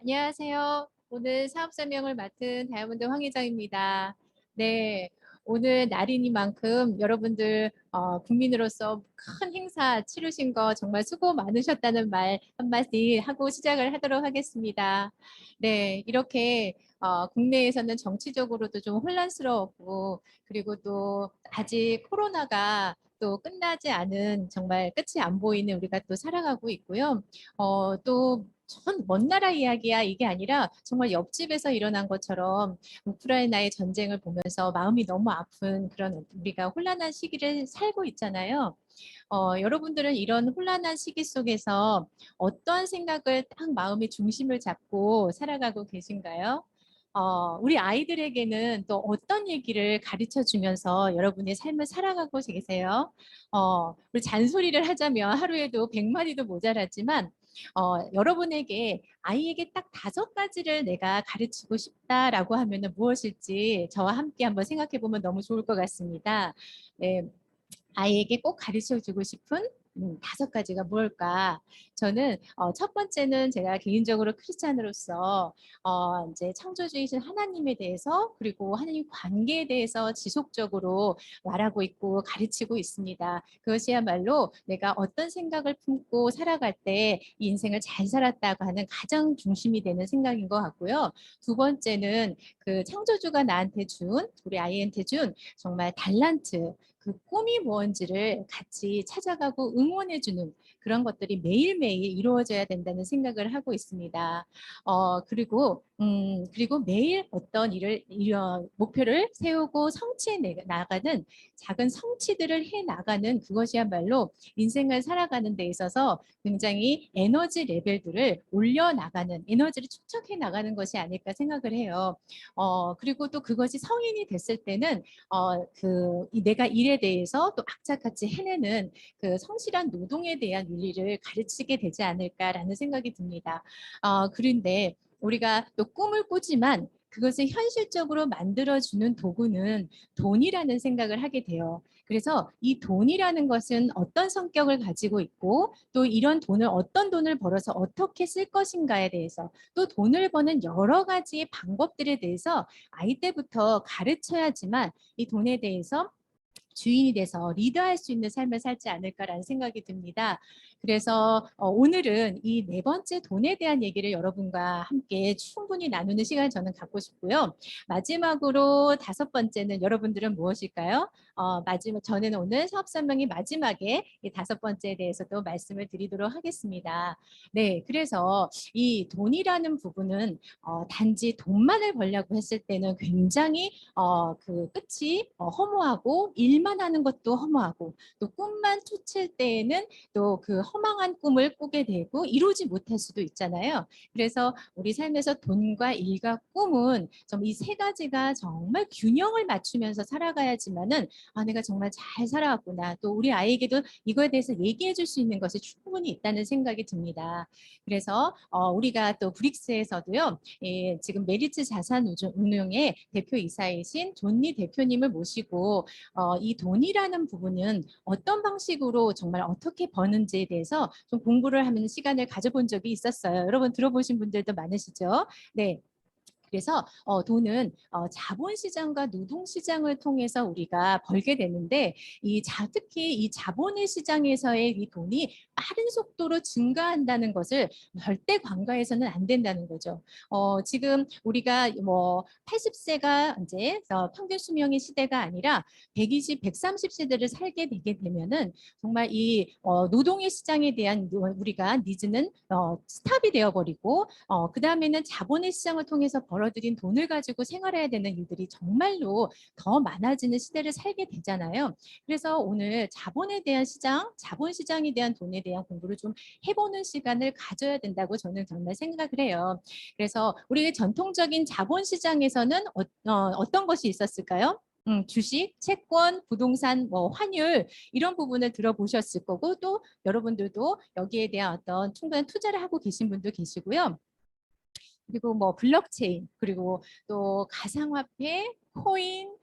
안녕하세요. 오늘 사업 설명을 맡은 다이아몬드 황 회장입니다. 네, 오늘 날이니만큼 여러분들 국민으로서 큰 행사 치르신 거 정말 수고 많으셨다는 말 한마디 하고 시작을 하도록 하겠습니다. 네, 이렇게 국내에서는 정치적으로도 좀 혼란스러웠고 그리고 또 아직 코로나가 또 끝나지 않은 정말 끝이 안 보이는 우리가 또 살아가고 있고요. 또 먼 나라 이야기야 이게 아니라 정말 옆집에서 일어난 것처럼 우크라이나의 전쟁을 보면서 마음이 너무 아픈 그런 우리가 혼란한 시기를 살고 있잖아요. 여러분들은 이런 혼란한 시기 속에서 어떤 생각을 딱 마음의 중심을 잡고 살아가고 계신가요? 우리 아이들에게는 또 어떤 얘기를 가르쳐 주면서 여러분의 삶을 살아가고 계세요? 우리 잔소리를 하자면 하루에도 100마디도 모자라지만 여러분에게 아이에게 딱 5가지를 내가 가르치고 싶다라고 하면은 무엇일지 저와 함께 한번 생각해 보면 너무 좋을 것 같습니다. 네, 아이에게 꼭 가르쳐 주고 싶은 5가지가 무엇일까? 저는 첫 번째는 제가 개인적으로 크리스찬으로서 이제 창조주이신 하나님에 대해서 그리고 하나님 관계에 대해서 지속적으로 말하고 있고 가르치고 있습니다. 그것이야말로 내가 어떤 생각을 품고 살아갈 때 이 인생을 잘 살았다고 하는 가장 중심이 되는 생각인 것 같고요. 두 번째는 그 창조주가 나한테 준 우리 아이한테 준 정말 달란트 그 꿈이 뭔지를 같이 찾아가고 응원해주는 그런 것들이 매일매일 이루어져야 된다는 생각을 하고 있습니다. 그리고 매일 어떤 목표를 세우고 성취해 나가는 작은 성취들을 해 나가는 그것이야말로 인생을 살아가는 데 있어서 굉장히 에너지 레벨들을 올려나가는, 에너지를 축적해 나가는 것이 아닐까 생각을 해요. 그리고 또 그것이 성인이 됐을 때는 내가 일에 대해서 또 악착같이 해내는 그 성실한 노동에 대한 윤리를 가르치게 되지 않을까라는 생각이 듭니다. 그런데 우리가 또 꿈을 꾸지만 그것을 현실적으로 만들어주는 도구는 돈이라는 생각을 하게 돼요. 그래서 이 돈이라는 것은 어떤 성격을 가지고 있고 또 이런 돈을 어떤 돈을 벌어서 어떻게 쓸 것인가에 대해서 또 돈을 버는 여러 가지 방법들에 대해서 아이 때부터 가르쳐야지만 이 돈에 대해서 주인이 돼서 리드할 수 있는 삶을 살지 않을까라는 생각이 듭니다. 그래서 오늘은 이 4번째 돈에 대한 얘기를 여러분과 함께 충분히 나누는 시간을 저는 갖고 싶고요. 마지막으로 5번째는 여러분들은 무엇일까요? 저는 오늘 사업 설명이 마지막에 이 5번째에 대해서도 말씀을 드리도록 하겠습니다. 네, 그래서 이 돈이라는 부분은 단지 돈만을 벌려고 했을 때는 굉장히 그 끝이 허무하고 일만 하는 것도 허무하고 또 꿈만 쫓을 때에는 또 그 허망한 꿈을 꾸게 되고 이루지 못할 수도 있잖아요. 그래서 우리 삶에서 돈과 일과 꿈은 좀 이 3가지가 정말 균형을 맞추면서 살아가야지만은 내가 정말 잘 살아왔구나. 또 우리 아이에게도 이거에 대해서 얘기해 줄 수 있는 것이 충분히 있다는 생각이 듭니다. 그래서 우리가 또 브릭스에서도요. 예, 지금 메리츠 자산운용의 대표이사이신 존니 대표님을 모시고 이 돈이라는 부분은 어떤 방식으로 정말 어떻게 버는지에 대해서 좀 공부를 하는 시간을 가져본 적이 있었어요. 여러분 들어보신 분들도 많으시죠? 네. 그래서 돈은 자본시장과 노동시장을 통해서 우리가 벌게 되는데 특히 이 자본의 시장에서의 이 돈이 빠른 속도로 증가한다는 것을 절대 간과해서는 안 된다는 거죠. 지금 우리가 뭐 80세가 이제 평균 수명의 시대가 아니라 120, 130세대를 살게 되게 되면은 정말 이 노동의 시장에 대한 우리가 니즈는 스탑이 되어버리고 그 다음에는 자본의 시장을 통해서 벌어들인 돈을 가지고 생활해야 되는 일들이 정말로 더 많아지는 시대를 살게 되잖아요. 그래서 오늘 자본에 대한 시장, 자본 시장에 대한 돈에 대한 공부를 좀 해보는 시간을 가져야 된다고 저는 정말 생각을 해요. 그래서 우리의 전통적인 자본 시장에서는 어떤 것이 있었을까요? 주식, 채권, 부동산, 뭐 환율 이런 부분을 들어보셨을 거고 또 여러분들도 여기에 대한 어떤 충분한 투자를 하고 계신 분도 계시고요. 그리고 뭐 블록체인, 그리고 또 가상화폐, 코인,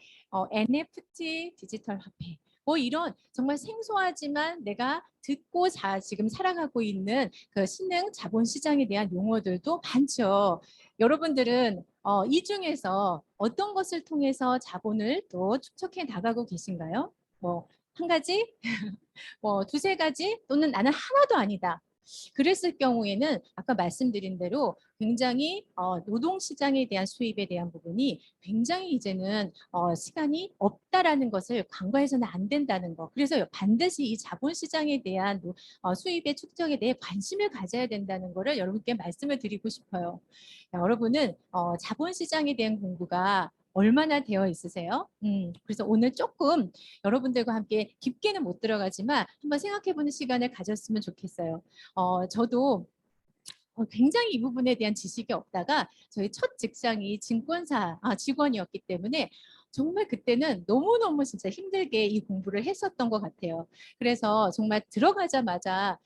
NFT, 디지털 화폐. 뭐 이런 정말 생소하지만 내가 듣고 지금 살아가고 있는 그 신흥 자본시장에 대한 용어들도 많죠. 여러분들은 이 중에서 어떤 것을 통해서 자본을 또 축적해 나가고 계신가요? 뭐 한 가지, 뭐 두세 가지 또는 나는 하나도 아니다. 그랬을 경우에는 아까 말씀드린 대로 굉장히 노동시장에 대한 수입에 대한 부분이 굉장히 이제는 시간이 없다라는 것을 간과해서는 안 된다는 거. 그래서 반드시 이 자본시장에 대한 수입의 축적에 대해 관심을 가져야 된다는 거를 여러분께 말씀을 드리고 싶어요. 여러분은 자본시장에 대한 공부가 얼마나 되어 있으세요? 그래서 오늘 조금 여러분들과 함께 깊게는 못 들어가지만 한번 생각해보는 시간을 가졌으면 좋겠어요. 저도 굉장히 이 부분에 대한 지식이 없다가 저희 첫 직장이 증권사 직원이었기 때문에 정말 그때는 너무너무 진짜 힘들게 이 공부를 했었던 것 같아요. 그래서 정말 들어가자마자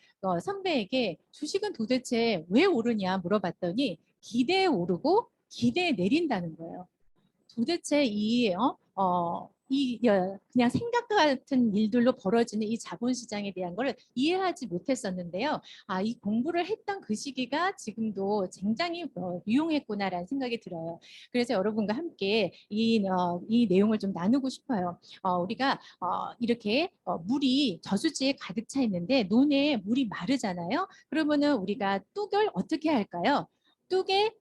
선배에게 주식은 도대체 왜 오르냐 물어봤더니 기대에 오르고 기대에 내린다는 거예요. 도대체 그냥 생각 같은 일들로 벌어지는 이 자본시장에 대한 걸 이해하지 못했었는데요. 이 공부를 했던 그 시기가 지금도 굉장히 유용했구나라는 생각이 들어요. 그래서 여러분과 함께 이 내용을 좀 나누고 싶어요. 우리가 이렇게 물이 저수지에 가득 차 있는데 논에 물이 마르잖아요. 그러면은 우리가 뚝을 어떻게 할까요? 뚝에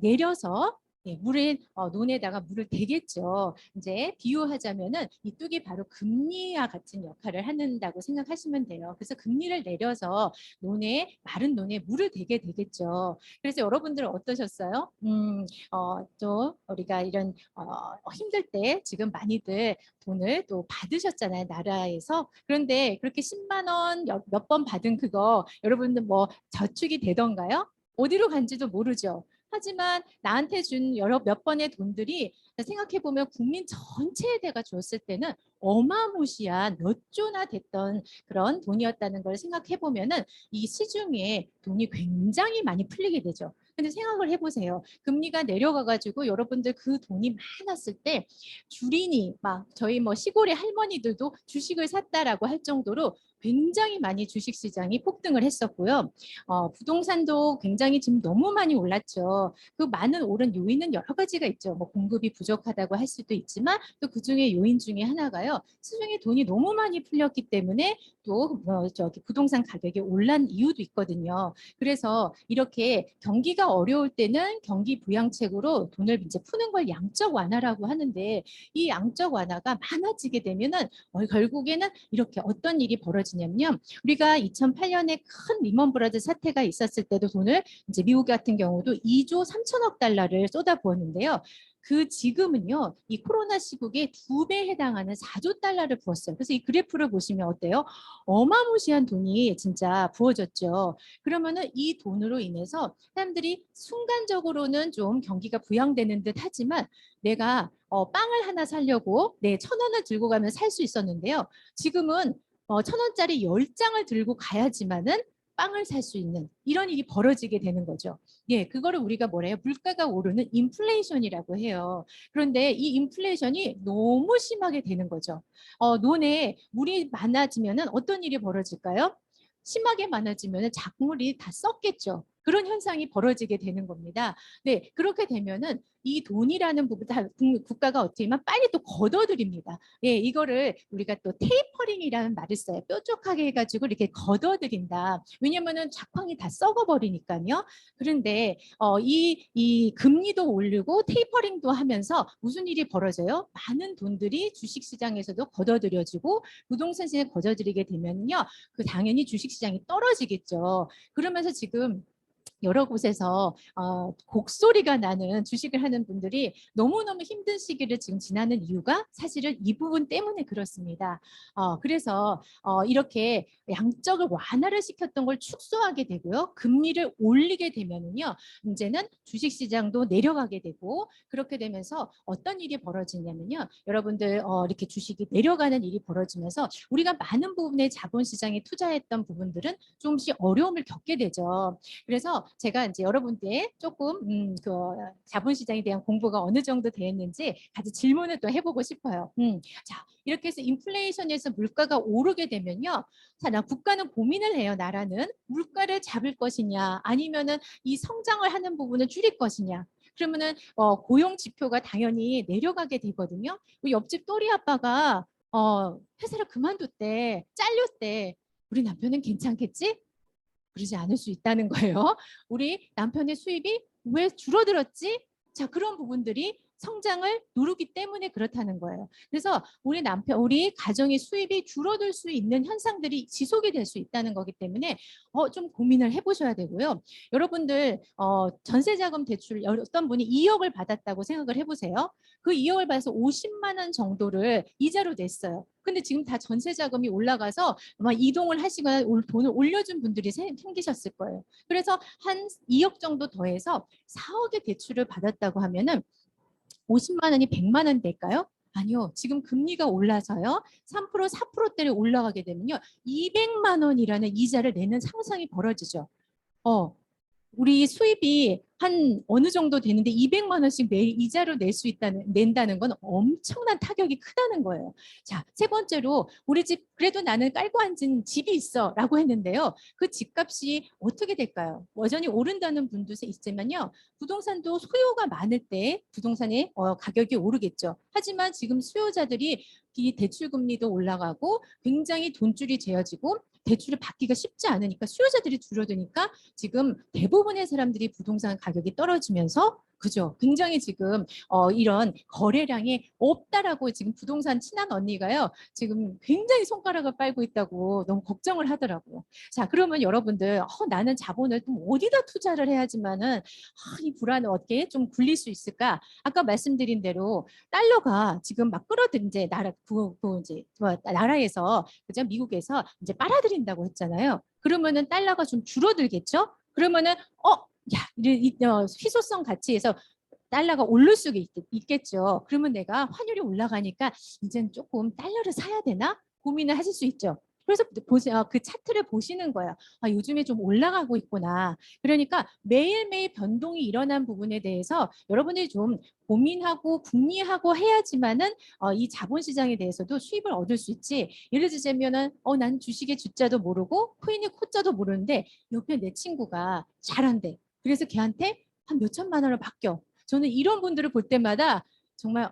내려서 물에 논에다가 물을 대겠죠. 이제 비유하자면은 이 뚝이 바로 금리와 같은 역할을 하는다고 생각하시면 돼요. 그래서 금리를 내려서 마른 논에 물을 대게 되겠죠. 그래서 여러분들은 어떠셨어요? 또 우리가 이런 힘들 때 지금 많이들 돈을 또 받으셨잖아요, 나라에서. 그런데 그렇게 10만 원 몇 번 받은 그거 여러분들 뭐 저축이 되던가요? 어디로 간지도 모르죠. 하지만 나한테 준 여러 몇 번의 돈들이 생각해보면 국민 전체에 대가 줬을 때는 어마무시한 몇 조나 됐던 그런 돈이었다는 걸 생각해보면은 이 시중에 돈이 굉장히 많이 풀리게 되죠. 근데 생각을 해보세요. 금리가 내려가가지고 여러분들 그 돈이 많았을 때 주린이 막 저희 뭐 시골의 할머니들도 주식을 샀다라고 할 정도로 굉장히 많이 주식시장이 폭등을 했었고요. 부동산도 굉장히 지금 너무 많이 올랐죠. 그 많은 오른 요인은 여러 가지가 있죠. 뭐 공급이 부족하다고 할 수도 있지만 또 그중에 요인 중에 하나가요. 시중에 돈이 너무 많이 풀렸기 때문에 또 저기 부동산 가격이 올란 이유도 있거든요. 그래서 이렇게 경기가 어려울 때는 경기 부양책으로 돈을 이제 푸는 걸 양적 완화라고 하는데 이 양적 완화가 많아지게 되면은 결국에는 이렇게 어떤 일이 벌어지냐면요. 우리가 2008년에 큰 리먼 브라더 사태가 있었을 때도 돈을 이제 미국 같은 경우도 2조 3천억 달러를 쏟아부었는데요. 그 지금은요, 이 코로나 시국에 2배 해당하는 4조 달러를 부었어요. 그래서 이 그래프를 보시면 어때요? 어마무시한 돈이 진짜 부어졌죠. 그러면은 이 돈으로 인해서 사람들이 순간적으로는 좀 경기가 부양되는 듯 하지만 내가 빵을 하나 사려고 1,000원을 들고 가면 살 수 있었는데요. 지금은 1,000원짜리 10장을 들고 가야지만은 빵을 살 수 있는 이런 일이 벌어지게 되는 거죠. 예, 그거를 우리가 뭐래요? 물가가 오르는 인플레이션이라고 해요. 그런데 이 인플레이션이 너무 심하게 되는 거죠. 논에 물이 많아지면은 어떤 일이 벌어질까요? 심하게 많아지면은 작물이 다 썩겠죠. 그런 현상이 벌어지게 되는 겁니다. 네, 그렇게 되면은 이 돈이라는 부분 국가가 어떻게 하면 빨리 또 걷어들입니다. 예, 이거를 우리가 또 테이퍼링이라는 말을 써요. 뾰족하게 해가지고 이렇게 걷어들인다. 왜냐면은 작황이 다 썩어버리니까요. 그런데 이 금리도 오르고 테이퍼링도 하면서 무슨 일이 벌어져요? 많은 돈들이 주식시장에서도 걷어들여지고 부동산 시장에 걷어들이게 되면요. 그 당연히 주식시장이 떨어지겠죠. 그러면서 지금 여러 곳에서 곡소리가 나는 주식을 하는 분들이 너무너무 힘든 시기를 지금 지나는 이유가 사실은 이 부분 때문에 그렇습니다. 그래서 이렇게 양적을 완화를 시켰던 걸 축소하게 되고요. 금리를 올리게 되면은요. 이제는 주식시장도 내려가게 되고 그렇게 되면서 어떤 일이 벌어지냐면요. 여러분들 이렇게 주식이 내려가는 일이 벌어지면서 우리가 많은 부분의 자본시장에 투자했던 부분들은 조금씩 어려움을 겪게 되죠. 그래서 그래서 제가 이제 여러분께 조금 그 자본시장에 대한 공부가 어느 정도 되었는지 같이 질문을 또 해보고 싶어요. 자, 이렇게 해서 인플레이션에서 물가가 오르게 되면요. 자, 국가는 고민을 해요. 나라는 물가를 잡을 것이냐 아니면은 이 성장을 하는 부분을 줄일 것이냐. 그러면은 고용 지표가 당연히 내려가게 되거든요. 우리 옆집 또리 아빠가 회사를 그만뒀대, 잘렸대. 우리 남편은 괜찮겠지? 그러지 않을 수 있다는 거예요. 우리 남편의 수입이 왜 줄어들었지? 자, 그런 부분들이 성장을 누르기 때문에 그렇다는 거예요. 그래서 우리 가정의 수입이 줄어들 수 있는 현상들이 지속이 될 수 있다는 거기 때문에 좀 고민을 해보셔야 되고요. 여러분들 전세자금 대출 어떤 분이 2억을 받았다고 생각을 해보세요. 그 2억을 받아서 50만 원 정도를 이자로 냈어요. 근데 지금 다 전세자금이 올라가서 아마 이동을 하시거나 돈을 올려준 분들이 생기셨을 거예요. 그래서 한 2억 정도 더해서 4억의 대출을 받았다고 하면은 50만 원이 100만 원 될까요? 아니요. 지금 금리가 올라서요. 3%, 4%대를 올라가게 되면요. 200만 원이라는 이자를 내는 상황이 벌어지죠. 우리 수입이 한 어느 정도 되는데 200만 원씩 매일 이자로 낸다는 건 엄청난 타격이 크다는 거예요. 자, 세 번째로 우리 집 그래도 나는 깔고 앉은 집이 있어 라고 했는데요. 그 집값이 어떻게 될까요? 여전히 오른다는 분도 있지만요. 부동산도 수요가 많을 때 부동산의 가격이 오르겠죠. 하지만 지금 수요자들이 이 대출 금리도 올라가고 굉장히 돈줄이 재어지고 대출을 받기가 쉽지 않으니까 수요자들이 줄어드니까 지금 대부분의 사람들이 부동산 가격이 떨어지면서 그죠? 굉장히 지금 이런 거래량이 없다라고 지금 부동산 친한 언니가요. 지금 굉장히 손가락을 빨고 있다고 너무 걱정을 하더라고요. 자, 그러면 여러분들 나는 자본을 좀 어디다 투자를 해야지만은 이 불안을 어떻게 좀 굴릴 수 있을까? 아까 말씀드린 대로 달러가 지금 막 끌어들인 이제 이제 나라에서 그죠? 미국에서 이제 빨아들인다고 했잖아요. 그러면은 달러가 좀 줄어들겠죠? 그러면은 희소성 가치에서 달러가 오를 수 있겠죠. 그러면 내가 환율이 올라가니까 이제는 조금 달러를 사야 되나 고민을 하실 수 있죠. 그래서 그 차트를 보시는 거예요. 요즘에 좀 올라가고 있구나. 그러니까 매일매일 변동이 일어난 부분에 대해서 여러분들이 좀 고민하고 궁리하고 해야지만은 이 자본시장에 대해서도 수입을 얻을 수 있지. 예를 들자면은 난 주식의 주자도 모르고 코인의 코자도 모르는데 옆에 내 친구가 잘한대. 그래서 걔한테 한 몇천만 원을 맡겨. 저는 이런 분들을 볼 때마다 정말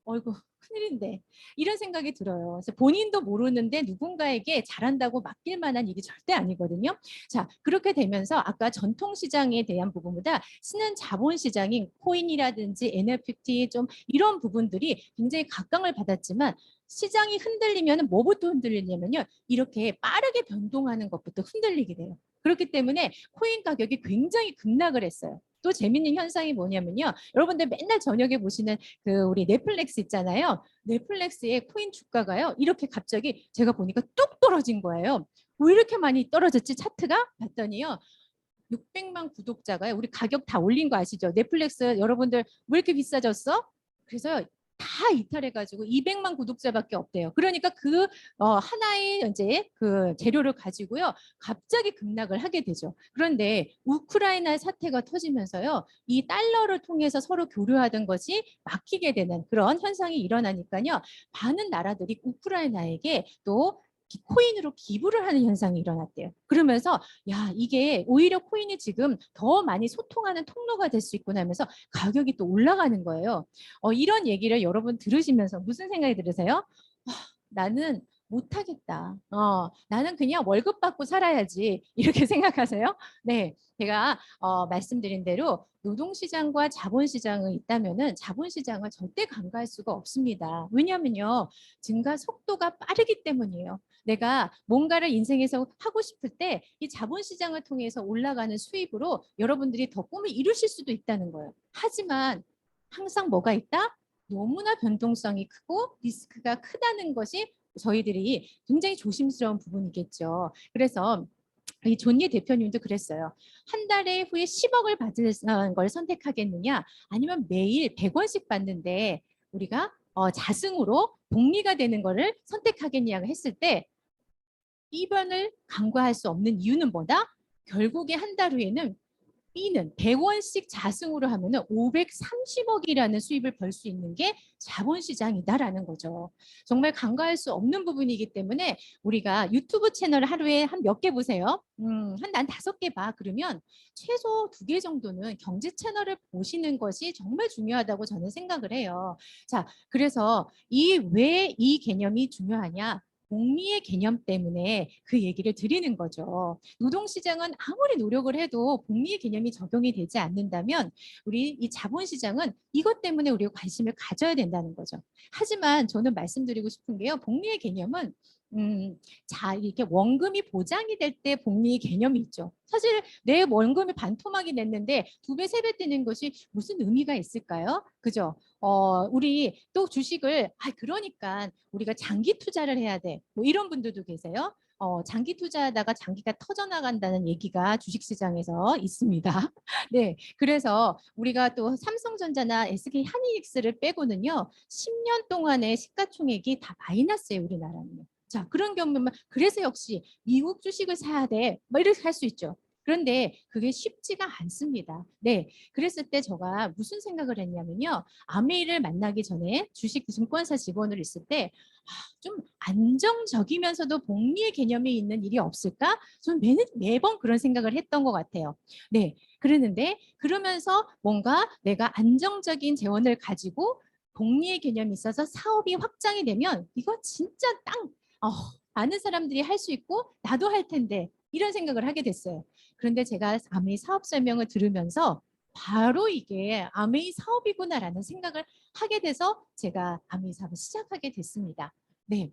어이구 큰일인데 이런 생각이 들어요. 그래서 본인도 모르는데 누군가에게 잘한다고 맡길 만한 일이 절대 아니거든요. 자, 그렇게 되면서 아까 전통시장에 대한 부분보다 신은 자본시장인 코인이라든지 NFT 좀 이런 부분들이 굉장히 각광을 받았지만 시장이 흔들리면 뭐부터 흔들리냐면요. 이렇게 빠르게 변동하는 것부터 흔들리게 돼요. 그렇기 때문에 코인 가격이 굉장히 급락을 했어요. 또 재밌는 현상이 뭐냐면요. 여러분들 맨날 저녁에 보시는 그 우리 넷플릭스 있잖아요. 넷플릭스의 코인 주가가요. 이렇게 갑자기 제가 보니까 뚝 떨어진 거예요. 왜 이렇게 많이 떨어졌지 차트가? 봤더니요. 600만 구독자가요. 우리 가격 다 올린 거 아시죠? 넷플릭스 여러분들 왜 이렇게 비싸졌어? 그래서 다 이탈해가지고 200만 구독자밖에 없대요. 그러니까 그 하나의 이제 그 재료를 가지고요 갑자기 급락을 하게 되죠. 그런데 우크라이나 사태가 터지면서요 이 달러를 통해서 서로 교류하던 것이 막히게 되는 그런 현상이 일어나니까요 많은 나라들이 우크라이나에게 또 코인으로 기부를 하는 현상이 일어났대요. 그러면서 야 이게 오히려 코인이 지금 더 많이 소통하는 통로가 될 수 있구나 하면서 가격이 또 올라가는 거예요. 이런 얘기를 여러분 들으시면서 무슨 생각이 들으세요? 나는 못하겠다. 나는 그냥 월급 받고 살아야지. 이렇게 생각하세요? 네. 제가 말씀드린 대로 노동시장과 자본시장이 있다면은 자본시장을 절대 간과할 수가 없습니다. 왜냐하면요. 증가 속도가 빠르기 때문이에요. 내가 뭔가를 인생에서 하고 싶을 때 이 자본시장을 통해서 올라가는 수입으로 여러분들이 더 꿈을 이루실 수도 있다는 거예요. 하지만 항상 뭐가 있다? 너무나 변동성이 크고 리스크가 크다는 것이 저희들이 굉장히 조심스러운 부분이겠죠. 그래서 이 존니 대표님도 그랬어요. 한 달에 후에 10억을 받는 걸 선택하겠느냐 아니면 매일 100원씩 받는데 우리가 자승으로 복리가 되는 거를 선택하겠냐고 했을 때 이변을 간과할 수 없는 이유는 뭐다? 결국에 한 달 후에는 B는 100원씩 자승으로 하면은 530억이라는 수입을 벌 수 있는 게 자본시장이다라는 거죠. 정말 간과할 수 없는 부분이기 때문에 우리가 유튜브 채널 하루에 한 몇 개 보세요. 난 5개 봐. 그러면 최소 2개 정도는 경제 채널을 보시는 것이 정말 중요하다고 저는 생각을 해요. 자, 그래서 왜 이 개념이 중요하냐? 복리의 개념 때문에 그 얘기를 드리는 거죠. 노동시장은 아무리 노력을 해도 복리의 개념이 적용이 되지 않는다면 우리 이 자본시장은 이것 때문에 우리가 관심을 가져야 된다는 거죠. 하지만 저는 말씀드리고 싶은 게요. 복리의 개념은 이렇게 원금이 보장이 될 때 복리 개념이 있죠. 사실 내 원금이 반토막이 냈는데 2배, 3배 뜨는 것이 무슨 의미가 있을까요? 그죠? 우리 또 주식을, 그러니까 우리가 장기 투자를 해야 돼. 뭐 이런 분들도 계세요. 장기 투자하다가 장기가 터져나간다는 얘기가 주식시장에서 있습니다. 네, 그래서 우리가 또 삼성전자나 SK 하이닉스를 빼고는요, 10년 동안의 시가총액이 다 마이너스예요, 우리나라는. 자, 그런 경우면 그래서 역시 미국 주식을 사야 돼. 뭐 이렇게 할 수 있죠. 그런데 그게 쉽지가 않습니다. 네, 그랬을 때 제가 무슨 생각을 했냐면요. 아메이를 만나기 전에 주식 증권사 직원으로 있을 때 좀 안정적이면서도 복리의 개념이 있는 일이 없을까? 저는 매번 그런 생각을 했던 것 같아요. 네, 그랬는데 그러면서 뭔가 내가 안정적인 재원을 가지고 복리의 개념이 있어서 사업이 확장이 되면 이거 진짜 어, 많은 사람들이 할 수 있고 나도 할 텐데 이런 생각을 하게 됐어요. 그런데 제가 아메이 사업 설명을 들으면서 바로 이게 아메이 사업이구나라는 생각을 하게 돼서 제가 아메이 사업을 시작하게 됐습니다. 네.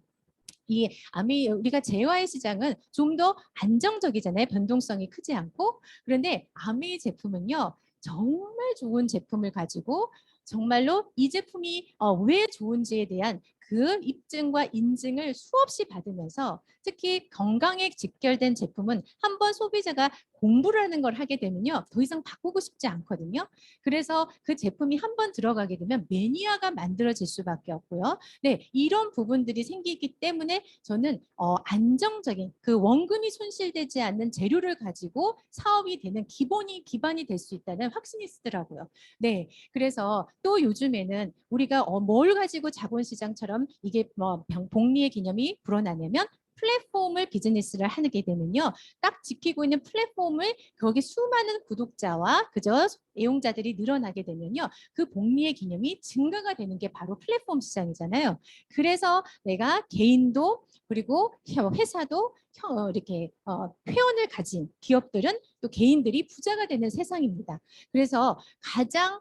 이 아메이 우리가 제와의 시장은 좀 더 안정적이잖아요. 변동성이 크지 않고. 그런데 아메이 제품은요. 정말 좋은 제품을 가지고 정말로 이 제품이 왜 좋은지에 대한 그 입증과 인증을 수없이 받으면서 특히 건강에 직결된 제품은 한번 소비자가 공부를 하는 걸 하게 되면요. 더 이상 바꾸고 싶지 않거든요. 그래서 그 제품이 한번 들어가게 되면 매니아가 만들어질 수밖에 없고요. 네, 이런 부분들이 생기기 때문에 저는 안정적인 그 원금이 손실되지 않는 재료를 가지고 사업이 되는 기반이 될 수 있다는 확신이 있더라고요. 네, 그래서 또 요즘에는 우리가 뭘 가지고 자본시장처럼 이게 뭐 복리의 개념이 불어나냐면 플랫폼을 비즈니스를 하게 되면요. 딱 지키고 있는 플랫폼을 거기 수많은 구독자와 그저 애용자들이 늘어나게 되면요. 그 복리의 개념이 증가가 되는 게 바로 플랫폼 시장이잖아요. 그래서 내가 개인도 그리고 회사도 이렇게 회원을 가진 기업들은 또 개인들이 부자가 되는 세상입니다. 그래서 가장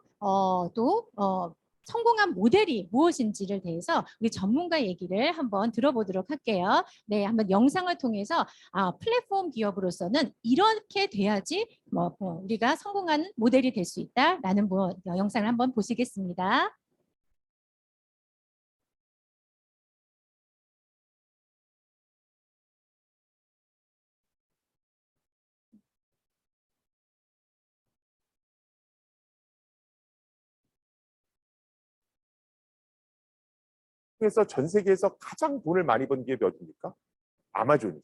성공한 모델이 무엇인지를 대해서 우리 전문가 얘기를 한번 들어보도록 할게요. 네, 한번 영상을 통해서 플랫폼 기업으로서는 이렇게 돼야지 우리가 성공하는 모델이 될 수 있다라는 영상을 한번 보시겠습니다. 그래서 전 세계에서 가장 돈을 많이 번 기업이 어디입니까? 아마존이죠.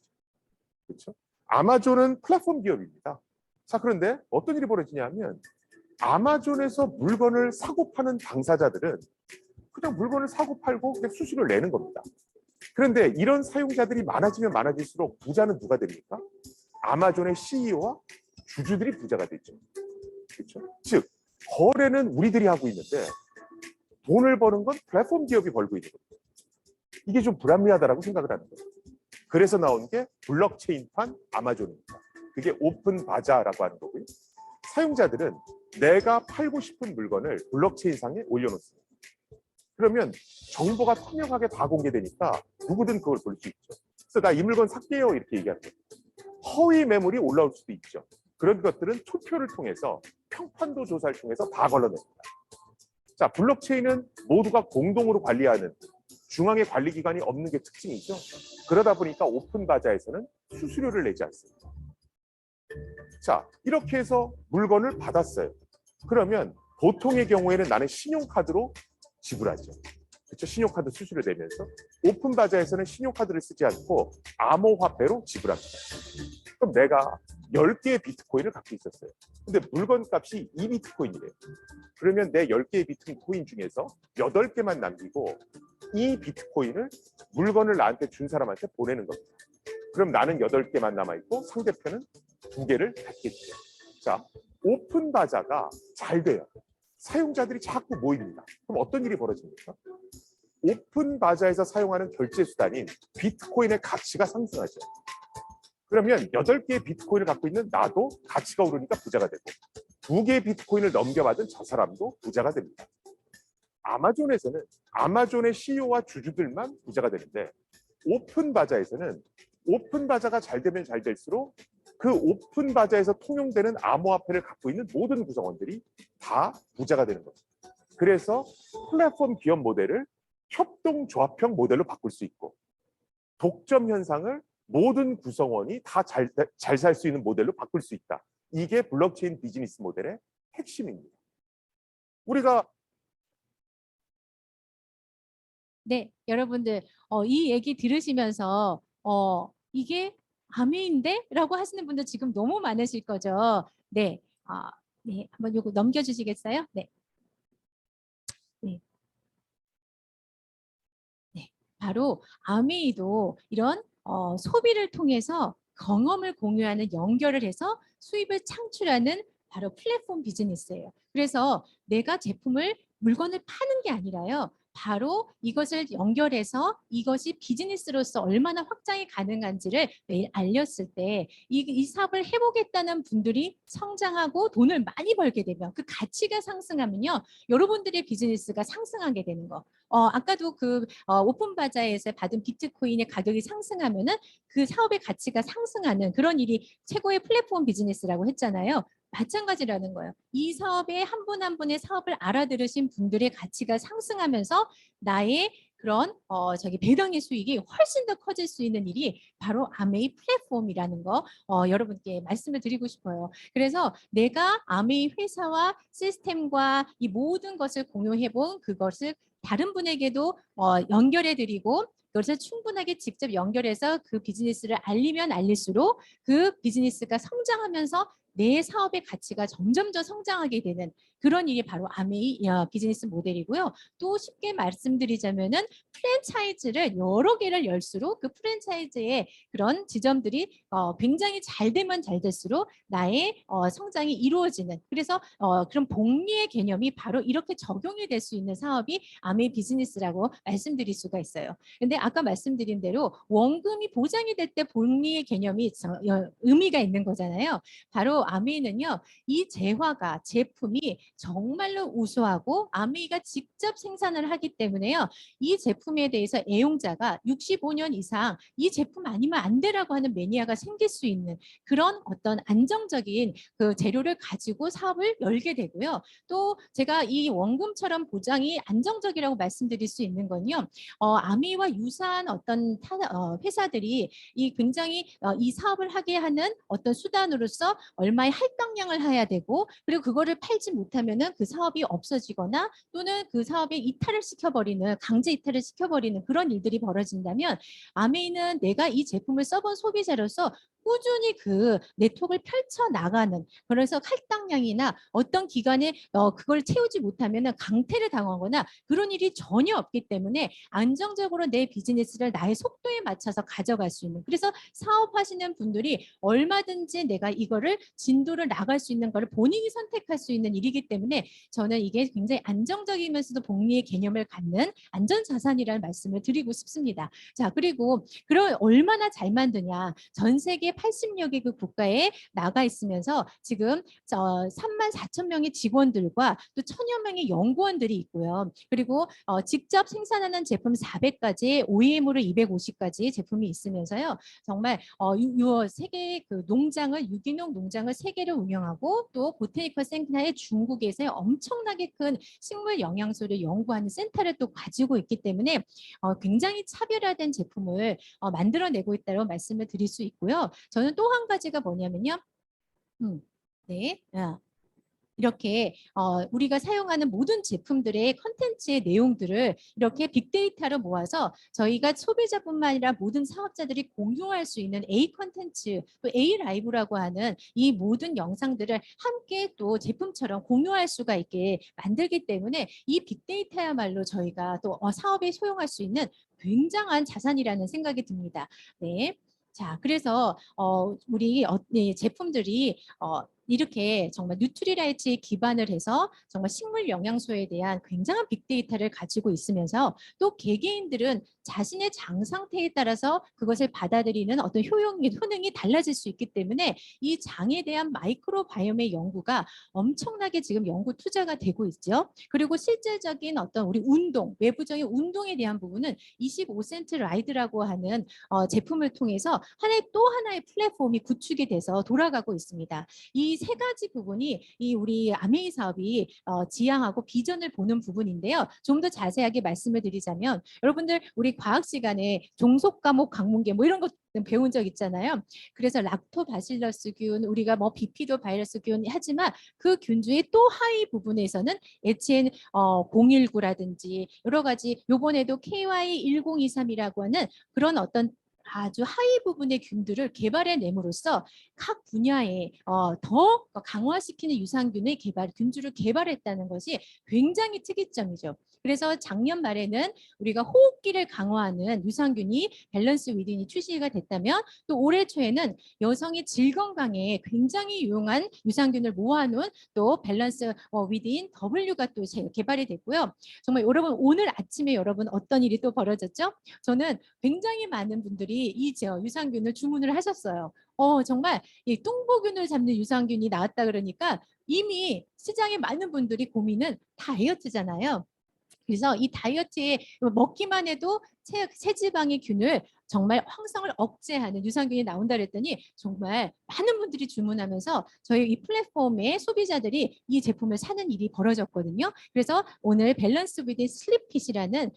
그렇죠? 아마존은 플랫폼 기업입니다. 자, 그런데 어떤 일이 벌어지냐면 아마존에서 물건을 사고 파는 당사자들은 그냥 물건을 사고 팔고 그냥 수수료를 내는 겁니다. 그런데 이런 사용자들이 많아지면 많아질수록 부자는 누가 됩니까? 아마존의 CEO와 주주들이 부자가 되죠. 그렇죠? 즉, 거래는 우리들이 하고 있는데 돈을 버는 건 플랫폼 기업이 벌고 있는 겁니다. 이게 좀 불합리하다라고 생각을 하는 거예요. 그래서 나온 게 블록체인판 아마존입니다. 그게 오픈 바자라고 하는 거고요. 사용자들은 내가 팔고 싶은 물건을 블록체인상에 올려놓습니다. 그러면 정보가 투명하게 다 공개되니까 누구든 그걸 볼 수 있죠. 그래서 나 이 물건 살게요 이렇게 얘기하는 거예요. 허위 매물이 올라올 수도 있죠. 그런 것들은 투표를 통해서 평판도 조사를 통해서 다 걸러냅니다. 자, 블록체인은 모두가 공동으로 관리하는 중앙의 관리기관이 없는 게 특징이죠. 그러다 보니까 오픈 바자에서는 수수료를 내지 않습니다. 자, 이렇게 해서 물건을 받았어요. 그러면 보통의 경우에는 나는 신용카드로 지불하죠. 그렇죠? 신용카드 수수료 내면서. 오픈 바자에서는 신용카드를 쓰지 않고 암호화폐로 지불합니다. 그럼 내가 10개의 비트코인을 갖고 있었어요. 근데 물건 값이 2비트코인이래요. 그러면 내 10개의 비트코인 중에서 8개만 남기고 이 비트코인을 물건을 나한테 준 사람한테 보내는 겁니다. 그럼 나는 8개만 남아있고 상대편은 2개를 갖겠죠. 자, 오픈 바자가 잘 돼요. 사용자들이 자꾸 모입니다. 그럼 어떤 일이 벌어집니까? 오픈 바자에서 사용하는 결제 수단인 비트코인의 가치가 상승하죠. 그러면 8개의 비트코인을 갖고 있는 나도 가치가 오르니까 부자가 되고 2개의 비트코인을 넘겨받은 저 사람도 부자가 됩니다. 아마존에서는 아마존의 CEO와 주주들만 부자가 되는데 오픈 바자에서는 오픈 바자가 잘 되면 잘 될수록 그 오픈 바자에서 통용되는 암호화폐를 갖고 있는 모든 구성원들이 다 부자가 되는 거죠. 그래서 플랫폼 기업 모델을 협동조합형 모델로 바꿀 수 있고 독점 현상을 모든 구성원이 다 잘 살 수 있는 모델로 바꿀 수 있다. 이게 블록체인 비즈니스 모델의 핵심입니다. 우리가 네, 여러분들 이 얘기 들으시면서 이게 아메인데? 라고 하시는 분들 지금 너무 많으실 거죠. 네, 네, 한번 요거 넘겨주시겠어요? 네. 네. 네, 바로 아메이도 이런 소비를 통해서 경험을 공유하는 연결을 해서 수입을 창출하는 바로 플랫폼 비즈니스예요. 그래서 내가 물건을 파는 게 아니라요. 바로 이것을 연결해서 이것이 비즈니스로서 얼마나 확장이 가능한지를 매일 알렸을 때 이 사업을 해보겠다는 분들이 성장하고 돈을 많이 벌게 되면 그 가치가 상승하면요. 여러분들의 비즈니스가 상승하게 되는 거. 아까도 오픈 바자에서 받은 비트코인의 가격이 상승하면은 그 사업의 가치가 상승하는 그런 일이 최고의 플랫폼 비즈니스라고 했잖아요. 마찬가지라는 거예요. 이 사업에 한 분 한 분의 사업을 알아들으신 분들의 가치가 상승하면서 나의 그런 배당의 수익이 훨씬 더 커질 수 있는 일이 바로 아메이 플랫폼이라는 거 여러분께 말씀을 드리고 싶어요. 그래서 내가 아메이 회사와 시스템과 이 모든 것을 공유해 본 그것을 다른 분에게도 연결해 드리고 그것을 충분하게 직접 연결해서 그 비즈니스를 알리면 알릴수록 그 비즈니스가 성장하면서 내 사업의 가치가 점점 더 성장하게 되는 그런 일이 바로 아메이 비즈니스 모델이고요. 또 쉽게 말씀드리자면은 프랜차이즈를 여러 개를 열수록 그 프랜차이즈의 그런 지점들이 굉장히 잘 되면 잘 될수록 나의 성장이 이루어지는 그래서 그런 복리의 개념이 바로 이렇게 적용이 될 수 있는 사업이 아메이 비즈니스라고 말씀드릴 수가 있어요. 근데 아까 말씀드린 대로 원금이 보장이 될 때 복리의 개념이 의미가 있는 거잖아요. 바로 아메이는요. 이 재화가 제품이 정말로 우수하고 아메이가 직접 생산을 하기 때문에요. 이 제품에 대해서 애용자가 65년 이상 이 제품 아니면 안 되라고 하는 매니아가 생길 수 있는 그런 어떤 안정적인 그 재료를 가지고 사업을 열게 되고요. 또 제가 이 원금처럼 보장이 안정적이라고 말씀드릴 수 있는 건요. 아메이와 유사한 어떤 회사들이 이 굉장히 이 사업을 하게 하는 어떤 수단으로서 얼마의 할당량을 해야 되고 그리고 그거를 팔지 못하면은 그 사업이 없어지거나 또는 그 사업에 이탈을 시켜버리는 강제 이탈을 시켜버리는 그런 일들이 벌어진다면 아메이는 내가 이 제품을 써본 소비자로서 꾸준히 그 네트워크를 펼쳐 나가는 그래서 할당량이나 어떤 기간에 그걸 채우지 못하면 강퇴를 당하거나 그런 일이 전혀 없기 때문에 안정적으로 내 비즈니스를 나의 속도에 맞춰서 가져갈 수 있는 그래서 사업하시는 분들이 얼마든지 내가 이거를 진도를 나갈 수 있는 거를 본인이 선택할 수 있는 일이기 때문에 저는 이게 굉장히 안정적이면서도 복리의 개념을 갖는 안전자산이라는 말씀을 드리고 싶습니다. 자, 그리고 그럼 얼마나 잘 만드냐. 전 세계 80여 개국 국가에 나가 있으면서 지금 3만 4천 명의 직원들과 또 1,000여 명의 연구원들이 있고요. 그리고 직접 생산하는 제품 400가지, OEM으로 250가지 제품이 있으면서요. 정말 세계 그 농장을 유기농 농장을 3개를 운영하고 또 보테니컬 센터의 중국에서 엄청나게 큰 식물 영양소를 연구하는 센터를 또 가지고 있기 때문에 굉장히 차별화된 제품을 만들어내고 있다고 말씀을 드릴 수 있고요. 저는 또 한 가지가 뭐냐면요. 네. 이렇게 우리가 사용하는 모든 제품들의 컨텐츠의 내용들을 이렇게 빅데이터로 모아서 저희가 소비자뿐만 아니라 모든 사업자들이 공유할 수 있는 A 컨텐츠, 또 A 라이브라고 하는 이 모든 영상들을 함께 또 제품처럼 공유할 수가 있게 만들기 때문에 이 빅데이터야말로 저희가 또 사업에 소용할 수 있는 굉장한 자산이라는 생각이 듭니다. 네. 자, 그래서 우리 네, 제품들이 이렇게 정말 뉴트리라이트에 기반을 해서 정말 식물 영양소에 대한 굉장한 빅데이터를 가지고 있으면서 또 개개인들은 자신의 장 상태에 따라서 그것을 받아들이는 어떤 효능이 달라질 수 있기 때문에 이 장에 대한 마이크로바이옴의 연구가 엄청나게 지금 연구 투자가 되고 있죠. 그리고 실질적인 어떤 우리 운동, 외부적인 운동에 대한 부분은 25센트 라이드라고 하는 제품을 통해서 또 하나의 플랫폼이 구축이 돼서 돌아가고 있습니다. 이 세 가지 부분이 이 우리 아메이 사업이 지향하고 비전을 보는 부분인데요. 좀 더 자세하게 말씀을 드리자면 여러분들 우리 과학 시간에 종속 과목 강문계 뭐 이런 것 배운 적 있잖아요. 그래서 락토바실러스균, 우리가 뭐 비피도 바이러스균 하지만 그 균 중에 또 하위 부분에서는 HN 019라든지 여러 가지 요번에도 KY1023이라고 하는 그런 어떤 아주 하위 부분의 균들을 개발해냄으로써 각 분야에 더 강화시키는 유산균의 균주를 개발했다는 것이 굉장히 특이점이죠. 그래서 작년 말에는 우리가 호흡기를 강화하는 유산균이 밸런스 위딘이 출시가 됐다면 또 올해 초에는 여성의 질 건강에 굉장히 유용한 유산균을 모아놓은 또 밸런스 위딘 W가 또 개발이 됐고요. 정말 여러분 오늘 아침에 여러분 어떤 일이 또 벌어졌죠? 저는 굉장히 많은 분들이 이 유산균을 주문을 하셨어요. 정말 이 뚱보균을 잡는 유산균이 나왔다 그러니까 이미 시장에 많은 분들이 고민은 다이어트잖아요. 그래서 이 다이어트에 먹기만 해도 체지방의 균을 정말 황성을 억제하는 유산균이 나온다 그랬더니 정말 많은 분들이 주문하면서 저희 이 플랫폼의 소비자들이 이 제품을 사는 일이 벌어졌거든요. 그래서 오늘 밸런스 위드 슬립핏이라는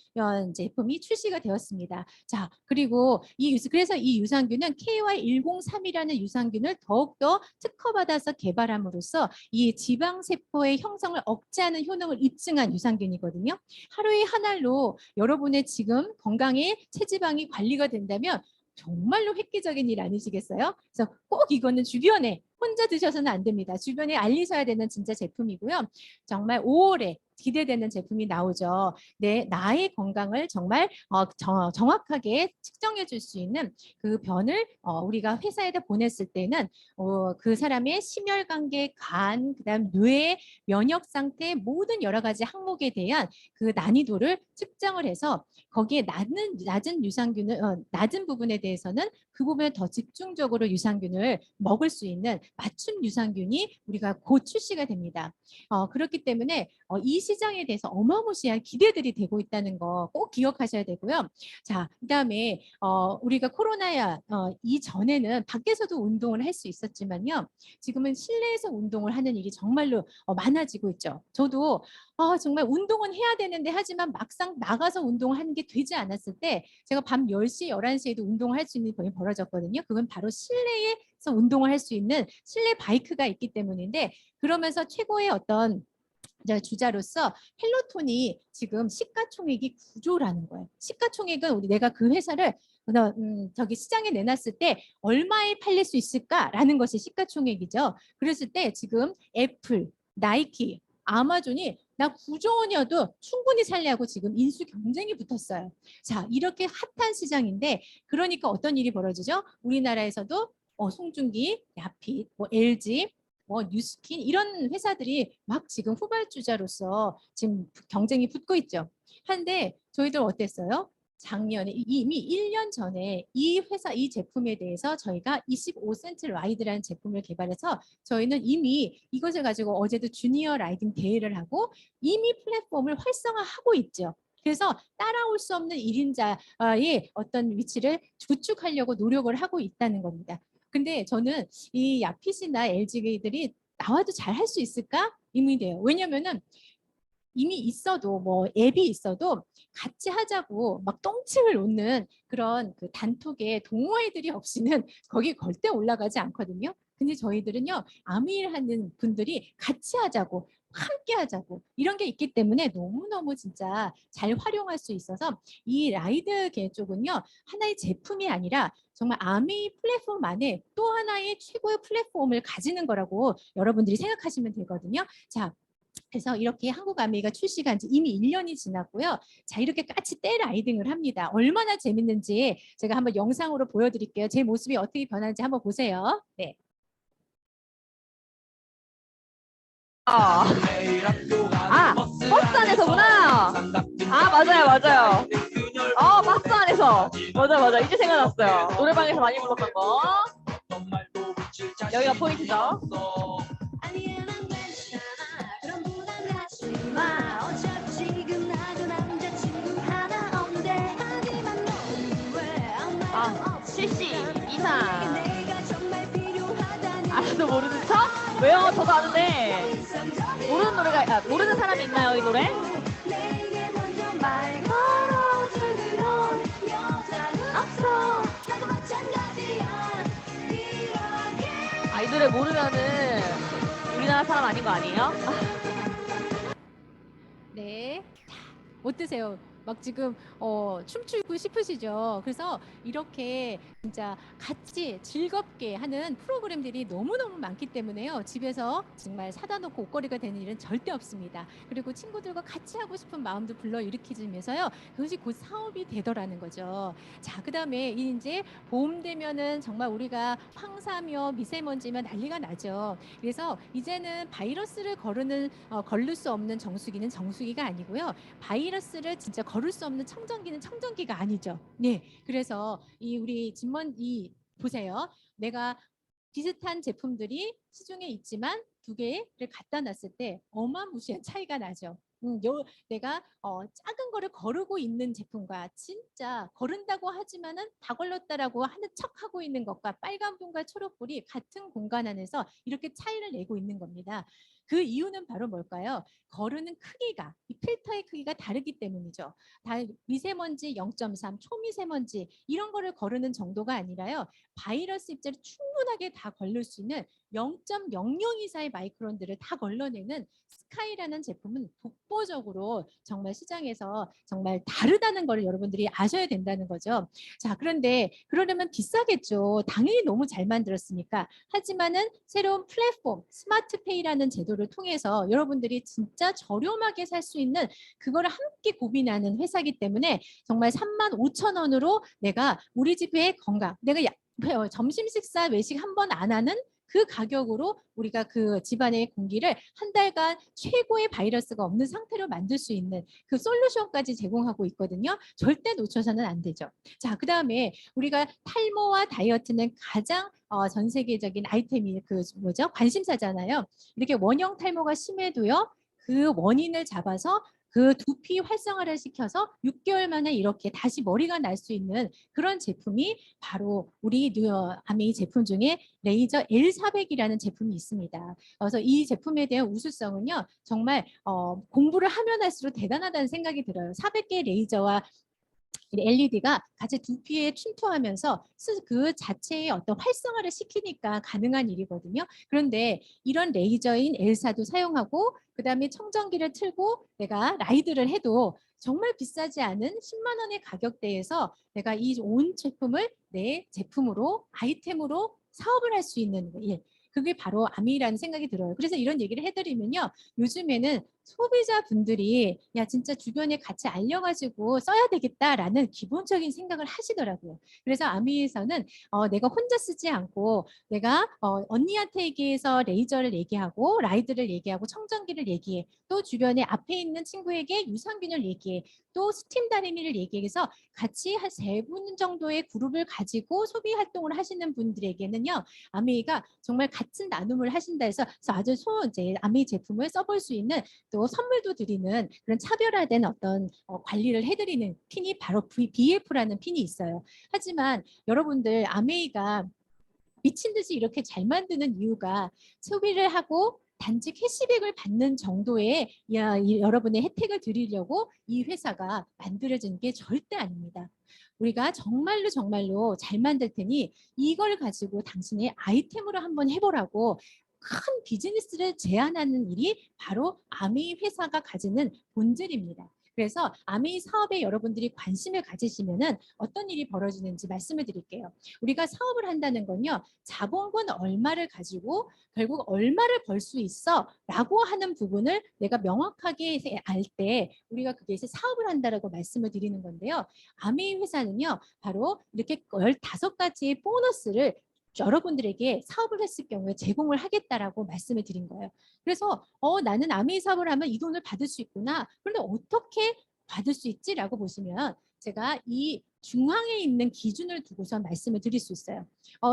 제품이 출시가 되었습니다. 자, 그리고 그래서 이 유산균은 KY103이라는 유산균을 더욱더 특허받아서 개발함으로써 이 지방세포의 형성을 억제하는 효능을 입증한 유산균이거든요. 하루에 한 알로 여러분의 지금 건강의 체지방이 관리가 된다면 정말로 획기적인 일 아니시겠어요? 그래서 꼭 이거는 주변에 혼자 드셔서는 안 됩니다. 주변에 알리셔야 되는 진짜 제품이고요. 정말 5월에 기대되는 제품이 나오죠. 나의 건강을 정말 정확하게 측정해 줄 수 있는 그 변을 우리가 회사에다 보냈을 때는 그 사람의 심혈관계, 간, 그다음 뇌, 면역 상태 모든 여러 가지 항목에 대한 그 난이도를 측정을 해서 거기에 낮은 유산균을 낮은 부분에 대해서는 그 부분을 더 집중적으로 유산균을 먹을 수 있는 맞춤 유산균이 우리가 곧 출시가 됩니다. 그렇기 때문에 이 시장에 대해서 어마무시한 기대들이 되고 있다는 거 꼭 기억하셔야 되고요. 자, 그다음에 우리가 코로나 이전에는 밖에서도 운동을 할 수 있었지만요. 지금은 실내에서 운동을 하는 일이 정말로 많아지고 있죠. 저도 정말 운동은 해야 되는데 하지만 막상 나가서 운동을 하는 게 되지 않았을 때 제가 밤 10시, 11시에도 운동을 할 수 있는 병이 벌어졌거든요. 그건 바로 실내에서 운동을 할 수 있는 실내 바이크가 있기 때문인데 그러면서 최고의 어떤 주자로서 펠로톤이 지금 시가총액이 9조라는 거예요. 시가총액은 내가 그 회사를 저기 시장에 내놨을 때 얼마에 팔릴 수 있을까라는 것이 시가총액이죠. 그랬을 때 지금 애플, 나이키, 아마존이 나 9조 원이어도 충분히 살려고 지금 인수 경쟁이 붙었어요. 자, 이렇게 핫한 시장인데 그러니까 어떤 일이 벌어지죠? 우리나라에서도 송중기, 야핏, LG, 뉴스킨 이런 회사들이 막 지금 후발주자로서 지금 경쟁이 붙고 있죠. 한데 저희들 어땠어요? 작년에 이미 1년 전에 이 제품에 대해서 저희가 25센트 라이드라는 제품을 개발해서 저희는 이미 이것을 가지고 어제도 주니어 라이딩 대회를 하고 이미 플랫폼을 활성화하고 있죠. 그래서 따라올 수 없는 1인자의 어떤 위치를 구축하려고 노력을 하고 있다는 겁니다. 근데 저는 이 야핏이나 LG들이 나와도 잘 할 수 있을까? 의문돼요. 왜냐면은 이미 있어도 뭐 앱이 있어도 같이 하자고 막 똥침을 놓는 그런 그 단톡에 동호회들이 없이는 거기 절대 올라가지 않거든요. 근데 저희들은요, 아미일 하는 분들이 같이 하자고, 함께 하자고 이런 게 있기 때문에 너무너무 진짜 잘 활용할 수 있어서 이 라이드계 쪽은요, 하나의 제품이 아니라 정말 아미 플랫폼 안에 또 하나의 최고의 플랫폼을 가지는 거라고 여러분들이 생각하시면 되거든요. 자, 그래서 이렇게 한국 아미가 출시가 지 이미 1년이 지났고요. 자, 이렇게 같이 떼 라이딩을 합니다. 얼마나 재밌는지 제가 한번 영상으로 보여드릴게요. 제 모습이 어떻게 변하는지 한번 보세요. 네. 아, 버스 안에서구나. 아, 맞아요, 맞아요. 버스 안에서. 맞아. 이제 생각났어요. 노래방에서 많이 불렀던 거. 여기가 포인트죠. 실시 이상. 알아도 모르는 척? 왜요? 저도 아는데. 모르는 노래가, 모르는 사람이 있나요, 이 노래? 이 노래 모르면은 우리나라 사람 아닌 거 아니에요? 네. 어떠세요? 막 지금 춤추고 싶으시죠? 그래서 이렇게 진짜 같이 즐겁게 하는 프로그램들이 너무너무 많기 때문에요. 집에서 정말 사다 놓고 옷걸이가 되는 일은 절대 없습니다. 그리고 친구들과 같이 하고 싶은 마음도 불러일으키면서요. 그것이 곧 사업이 되더라는 거죠. 자, 그다음에 이제 봄 되면은 정말 우리가 황사며 미세먼지면 난리가 나죠. 그래서 이제는 바이러스를 걸을 수 없는 정수기는 정수기가 아니고요. 바이러스를 진짜 걸을 수 없는 청정기는 청정기가 아니죠. 네, 그래서 이 우리 진먼지 보세요. 내가 비슷한 제품들이 시중에 있지만 두 개를 갖다 놨을 때 어마무시한 차이가 나죠. 내가 작은 거를 거르고 있는 제품과 진짜 거른다고 하지만은 다 걸렀다라고 하는 척하고 있는 것과 빨간 불과 초록 불이 같은 공간 안에서 이렇게 차이를 내고 있는 겁니다. 그 이유는 바로 뭘까요? 거르는 크기가, 이 필터의 크기가 다르기 때문이죠. 미세먼지 0.3, 초미세먼지 이런 거를 거르는 정도가 아니라요. 바이러스 입자를 충분하게 다 걸릴 수 있는 0.00 이사의 마이크론들을 다 걸러내는 스카이라는 제품은 독보적으로 정말 시장에서 정말 다르다는 걸 여러분들이 아셔야 된다는 거죠. 자, 그런데 그러려면 비싸겠죠. 당연히 너무 잘 만들었으니까. 하지만은 새로운 플랫폼, 스마트페이라는 제도를 통해서 여러분들이 진짜 저렴하게 살 수 있는 그거를 함께 고민하는 회사이기 때문에 정말 35,000원으로 내가 우리 집의 건강, 내가 점심 식사 외식 한 번 안 하는 그 가격으로 우리가 그 집안의 공기를 한 달간 최고의 바이러스가 없는 상태로 만들 수 있는 그 솔루션까지 제공하고 있거든요. 절대 놓쳐서는 안 되죠. 자, 그다음에 우리가 탈모와 다이어트는 가장 전 세계적인 아이템이 그 뭐죠? 관심사잖아요. 이렇게 원형 탈모가 심해도요. 그 원인을 잡아서 그 두피 활성화를 시켜서 6개월 만에 이렇게 다시 머리가 날 수 있는 그런 제품이 바로 우리 아메이 제품 중에 레이저 L400이라는 제품이 있습니다. 그래서 이 제품에 대한 우수성은요, 정말 공부를 하면 할수록 대단하다는 생각이 들어요. 400개 레이저와 LED가 같이 두피에 침투하면서 그 자체의 어떤 활성화를 시키니까 가능한 일이거든요. 그런데 이런 레이저인 엘사도 사용하고 그다음에 청정기를 틀고 내가 라이드를 해도 정말 비싸지 않은 10만 원의 가격대에서 내가 이 온 제품을 내 제품으로 아이템으로 사업을 할 수 있는 일. 그게 바로 아미라는 생각이 들어요. 그래서 이런 얘기를 해드리면요. 요즘에는 소비자분들이 야 진짜 주변에 같이 알려가지고 써야 되겠다라는 기본적인 생각을 하시더라고요. 그래서 아미에서는 내가 혼자 쓰지 않고 내가 언니한테 얘기해서 레이저를 얘기하고 라이드를 얘기하고 청정기를 얘기해 또 주변에 앞에 있는 친구에게 유산균을 얘기해 또 스팀 다리미를 얘기해서 같이 한 3분 정도의 그룹을 가지고 소비 활동을 하시는 분들에게는요. 아미가 정말 같은 나눔을 하신다 해서 아주 이제 아미 제품을 써볼 수 있는 또 선물도 드리는 그런 차별화된 어떤 관리를 해드리는 핀이 바로 BF라는 핀이 있어요. 하지만 여러분들 아메이가 미친 듯이 이렇게 잘 만드는 이유가 소비를 하고 단지 캐시백을 받는 정도의 여러분의 혜택을 드리려고 이 회사가 만들어진 게 절대 아닙니다. 우리가 정말로 잘 만들 테니 이걸 가지고 당신의 아이템으로 한번 해보라고 큰 비즈니스를 제안하는 일이 바로 아메이 회사가 가지는 본질입니다. 그래서 아메이 사업에 여러분들이 관심을 가지시면은 어떤 일이 벌어지는지 말씀을 드릴게요. 우리가 사업을 한다는 건요, 자본금 얼마를 가지고 결국 얼마를 벌 수 있어 라고 하는 부분을 내가 명확하게 알 때 우리가 그게 이제 사업을 한다라고 말씀을 드리는 건데요. 아메이 회사는요, 바로 이렇게 15가지의 보너스를 여러분들에게 사업을 했을 경우에 제공을 하겠다라고 말씀을 드린 거예요. 그래서 나는 아메이 사업을 하면 이 돈을 받을 수 있구나. 그런데 어떻게 받을 수 있지라고 보시면 제가 이 중앙에 있는 기준을 두고서 말씀을 드릴 수 있어요.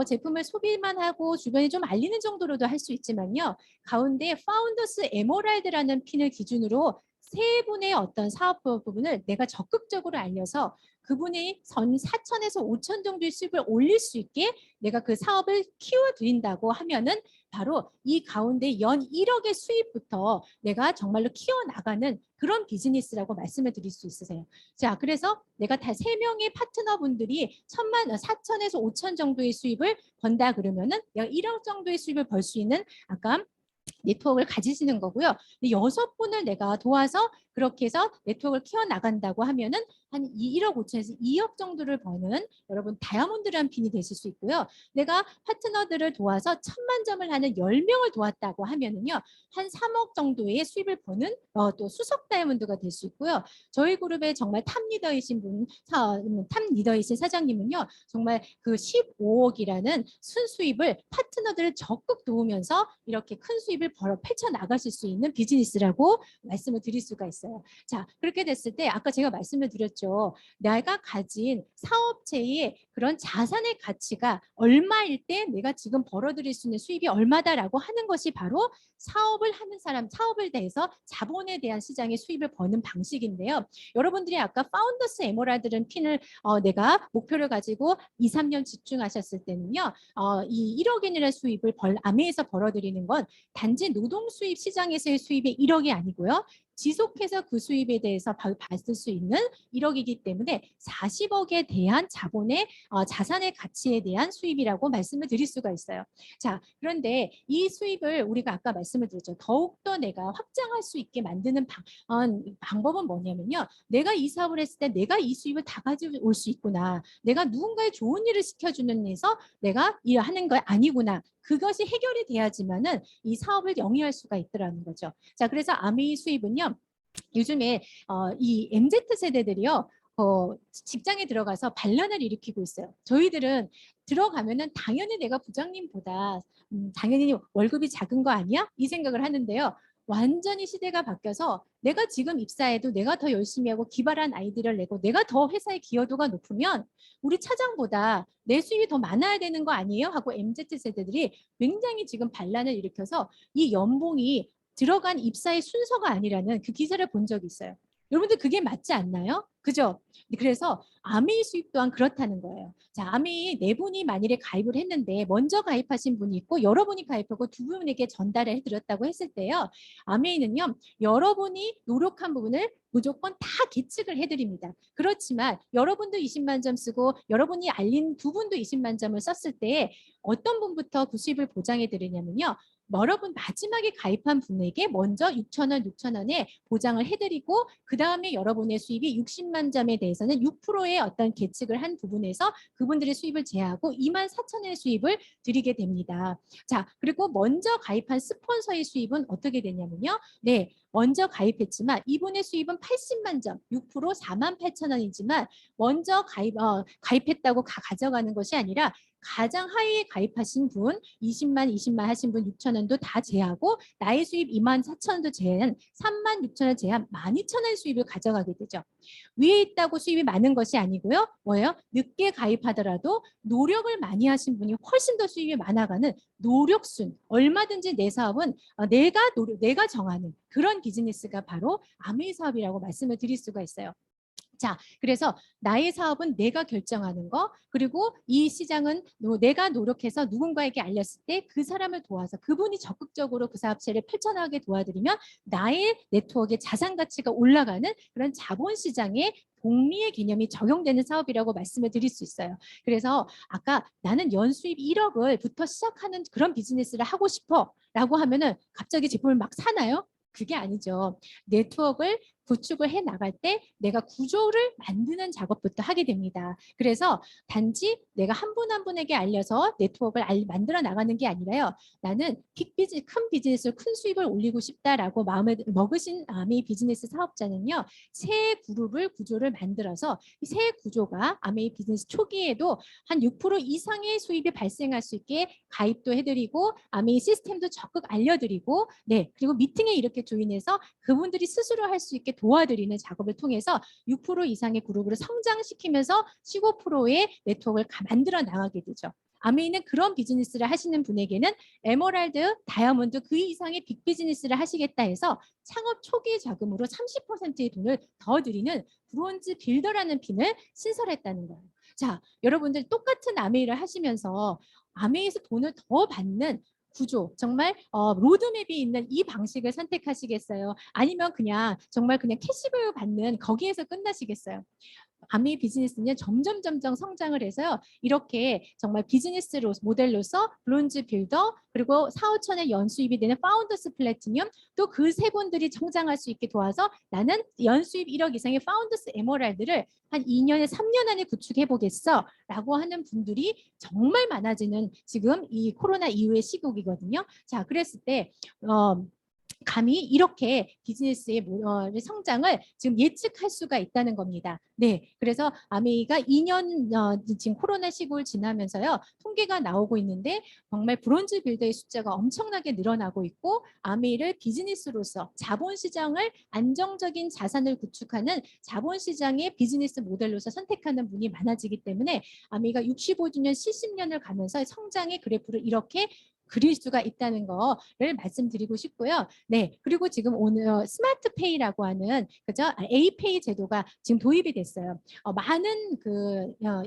제품을 소비만 하고 주변에 좀 알리는 정도로도 할 수 있지만요. 가운데 파운더스 에메랄드라는 핀을 기준으로 세 분의 어떤 사업 부분을 내가 적극적으로 알려서 그분이 전 4천에서 5천 정도의 수입을 올릴 수 있게 내가 그 사업을 키워드린다고 하면은 바로 이 가운데 연 1억의 수입부터 내가 정말로 키워나가는 그런 비즈니스라고 말씀을 드릴 수 있으세요. 자, 그래서 내가 다 3명의 파트너분들이 4천에서 5천 정도의 수입을 번다 그러면은 약 1억 정도의 수입을 벌 수 있는 아까 네트워크를 가지시는 거고요. 6분을 내가 도와서 그렇게 해서 네트워크를 키워나간다고 하면은 한 1억 5천에서 2억 정도를 버는 여러분 다이아몬드라는 핀이 되실 수 있고요. 내가 파트너들을 도와서 1,000만 점을 하는 10명을 도왔다고 하면은요. 한 3억 정도의 수입을 버는 또 수석 다이아몬드가 될 수 있고요. 저희 그룹의 정말 탑 리더이신 탑 리더이신 사장님은요. 정말 그 15억이라는 순수입을 파트너들을 적극 도우면서 이렇게 큰 수입을 펼쳐나가실 수 있는 비즈니스라고 말씀을 드릴 수가 있어요. 자, 그렇게 됐을 때 아까 제가 말씀을 드렸죠. 내가 가진 사업체의 그런 자산의 가치가 얼마일 때 내가 지금 벌어들일 수 있는 수입이 얼마다라고 하는 것이 바로 사업을 하는 사람, 사업을 대해서 자본에 대한 시장의 수입을 버는 방식인데요. 여러분들이 아까 파운더스 에메랄드라는 핀을 내가 목표를 가지고 2, 3년 집중하셨을 때는요. 이 1억엔이라는 수입을 아메에서 벌어들이는 건 단지 노동 수입 시장에서의 수입이 1억이 아니고요. 지속해서 그 수입에 대해서 받을 수 있는 1억이기 때문에 40억에 대한 자본의 자산의 가치에 대한 수입이라고 말씀을 드릴 수가 있어요. 자, 그런데 이 수입을 우리가 아까 말씀을 드렸죠. 더욱더 내가 확장할 수 있게 만드는 방법은 뭐냐면요. 내가 이 사업을 했을 때 내가 이 수입을 다 가지고 올 수 있구나. 내가 누군가의 좋은 일을 시켜주는 데서 내가 일하는 거 아니구나. 그것이 해결이 돼야지만은 이 사업을 영위할 수가 있더라는 거죠. 자, 그래서 아메이 수입은요. 요즘에 이 MZ 세대들이요. 직장에 들어가서 반란을 일으키고 있어요. 저희들은 들어가면은 당연히 내가 부장님보다 당연히 월급이 작은 거 아니야? 이 생각을 하는데요. 완전히 시대가 바뀌어서 내가 지금 입사해도 내가 더 열심히 하고 기발한 아이디어를 내고 내가 더 회사의 기여도가 높으면 우리 차장보다 내 수입이 더 많아야 되는 거 아니에요? 하고 MZ 세대들이 굉장히 지금 반란을 일으켜서 이 연봉이 들어간 입사의 순서가 아니라는 그 기사를 본 적이 있어요. 여러분들 그게 맞지 않나요? 그죠? 그래서 아메이 수입 또한 그렇다는 거예요. 자, 아메이 4분이 만일에 가입을 했는데 먼저 가입하신 분이 있고 여러분이 가입하고 2분에게 전달을 해드렸다고 했을 때요. 아메이는요. 여러분이 노력한 부분을 무조건 다 계측을 해드립니다. 그렇지만 여러분도 20만 점 쓰고 여러분이 알린 2분도 20만 점을 썼을 때 어떤 분부터 그 수입을 보장해 드리냐면요. 여러분 마지막에 가입한 분에게 먼저 6,000원에 보장을 해드리고 그 다음에 여러분의 수입이 60만 점에 대해서는 6%의 어떤 계측을 한 부분에서 그분들의 수입을 제하고 24,000원의 수입을 드리게 됩니다. 자, 그리고 먼저 가입한 스폰서의 수입은 어떻게 되냐면요. 네, 먼저 가입했지만 이분의 수입은 80만 점, 6% 48,000원이지만 먼저 가입했다고 가져가는 것이 아니라 가장 하위에 가입하신 분 20만 하신 분 6,000원도 다 제하고 나의 수입 24,000원도 제한 36,000원 제한 12,000원 수입을 가져가게 되죠. 위에 있다고 수입이 많은 것이 아니고요. 뭐예요? 늦게 가입하더라도 노력을 많이 하신 분이 훨씬 더 수입이 많아가는 노력순. 얼마든지 내 사업은 내가 정하는 그런 비즈니스가 바로 아메이 사업이라고 말씀을 드릴 수가 있어요. 자, 그래서 나의 사업은 내가 결정하는 거, 그리고 이 시장은 내가 노력해서 누군가에게 알렸을 때 그 사람을 도와서 그분이 적극적으로 그 사업체를 펼쳐나가게 도와드리면 나의 네트워크의 자산 가치가 올라가는 그런 자본시장의 복리의 개념이 적용되는 사업이라고 말씀을 드릴 수 있어요. 그래서 아까 나는 연수입 1억을부터 시작하는 그런 비즈니스를 하고 싶어 라고 하면은 갑자기 제품을 막 사나요? 그게 아니죠. 네트워크를 구축을 해 나갈 때 내가 구조를 만드는 작업부터 하게 됩니다. 그래서 단지 내가 한 분 한 분에게 알려서 네트워크를 만들어 나가는 게 아니라요. 나는 큰 비즈니스를 큰 수익을 올리고 싶다라고 마음을 먹으신 아메이 비즈니스 사업자는요. 새 그룹을 구조를 만들어서 이 새 구조가 아메이 비즈니스 초기에도 한 6% 이상의 수입이 발생할 수 있게 가입도 해드리고 아메이 시스템도 적극 알려드리고 네 그리고 미팅에 이렇게 조인해서 그분들이 스스로 할 수 있게 도와드리는 작업을 통해서 6% 이상의 그룹으로 성장시키면서 15%의 네트워크를 만들어 나가게 되죠. 아메이는 그런 비즈니스를 하시는 분에게는 에메랄드, 다이아몬드 그 이상의 빅 비즈니스를 하시겠다 해서 창업 초기 자금으로 30%의 돈을 더 드리는 브론즈 빌더라는 핀을 신설했다는 거예요. 자, 여러분들 똑같은 아메이를 하시면서 아메이에서 돈을 더 받는 구조, 정말 로드맵이 있는 이 방식을 선택하시겠어요? 아니면 그냥 정말 그냥 캐시밸류 받는 거기에서 끝나시겠어요? 아메이 비즈니스는 점점 성장을 해서요. 이렇게 정말 비즈니스 모델로서 브론즈 빌더 그리고 4, 5천의 연수입이 되는 파운더스 플래티늄 또 그 세 분들이 성장할 수 있게 도와서 나는 연수입 1억 이상의 파운더스 에메랄드를 한 2년에 3년 안에 구축해 보겠어 라고 하는 분들이 정말 많아지는 지금 이 코로나 이후의 시국이거든요. 자, 그랬을 때 감히 이렇게 비즈니스의 성장을 지금 예측할 수가 있다는 겁니다. 네, 그래서 아메이가 2년 지금 코로나 시국을 지나면서요 통계가 나오고 있는데 정말 브론즈 빌더의 숫자가 엄청나게 늘어나고 있고 아메이를 비즈니스로서 자본시장을 안정적인 자산을 구축하는 자본시장의 비즈니스 모델로서 선택하는 분이 많아지기 때문에 아메이가 65주년, 70년을 가면서 성장의 그래프를 이렇게 그릴 수가 있다는 거를 말씀드리고 싶고요. 네, 그리고 지금 오늘 스마트페이라고 하는 그죠? 에이페이 제도가 지금 도입이 됐어요. 많은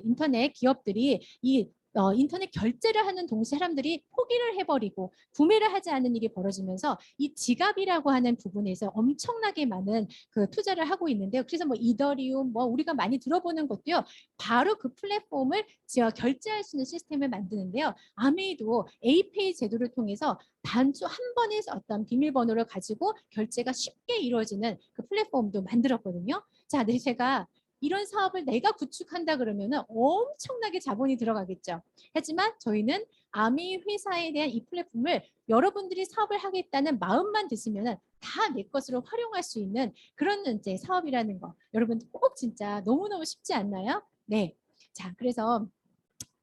인터넷 기업들이 이 인터넷 결제를 하는 동시에 사람들이 포기를 해버리고 구매를 하지 않는 일이 벌어지면서 이 지갑이라고 하는 부분에서 엄청나게 많은 그 투자를 하고 있는데요. 그래서 뭐 이더리움, 뭐 우리가 많이 들어보는 것도요. 바로 그 플랫폼을 결제할 수 있는 시스템을 만드는데요. 아메이도 에이페이 제도를 통해서 단수 한 번의 어떤 비밀번호를 가지고 결제가 쉽게 이루어지는 그 플랫폼도 만들었거든요. 자, 네, 제가 이런 사업을 내가 구축한다 그러면은 엄청나게 자본이 들어가겠죠. 하지만 저희는 아미 회사에 대한 이 플랫폼을 여러분들이 사업을 하겠다는 마음만 드시면은 다 내 것으로 활용할 수 있는 그런 이제 사업이라는 거. 여러분 꼭 진짜 너무너무 쉽지 않나요? 네. 자, 그래서